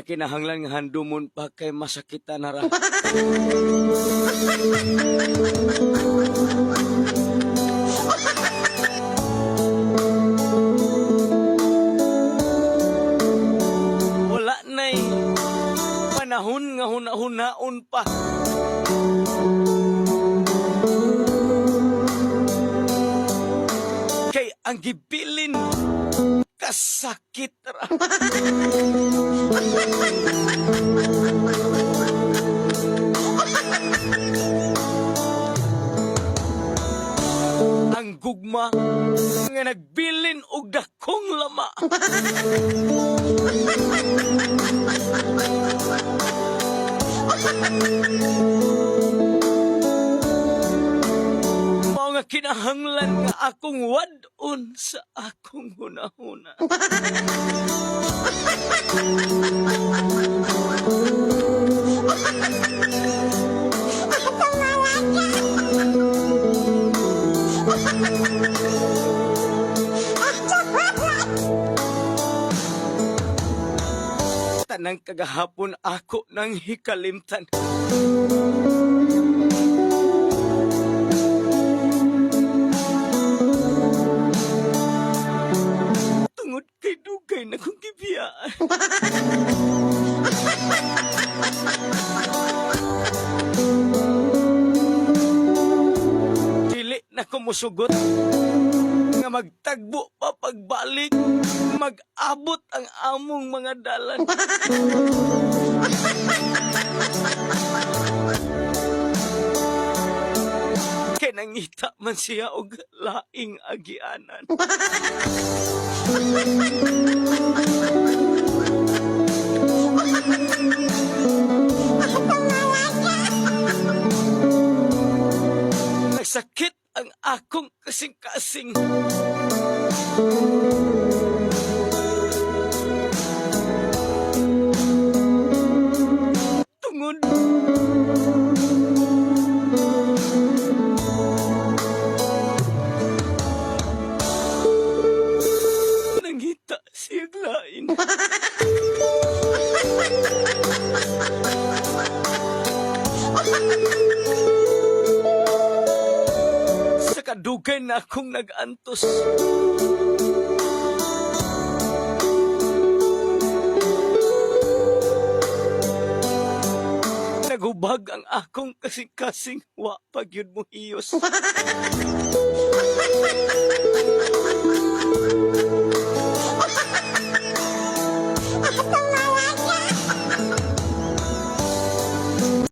kinahanglan nga handumon pa kay masakitan na ra. Wala na'y panahon nga hunaon pa. Kay ang gibilin kasakit ra. Ang gugma nga nagbilin og dakong lama. Mao nga kinahanglan nga akong wadon sa akong hunahuna. Tanang kagahapon ako nang hikalimtan. Tungod kay dugay na kong gibiyaan. Dili na ko musugot nga magtagbo pa pagbalik, mag-abot ang among mga dalan. Kaya nangita man siya og laing agianan. Nagsakit ang akong kasing-kasing. Tungod nangita siyang lain. Sa kadugay na akong nag-antos. Nagubag ang akong kasing-kasing wa pagyud mo hiyos.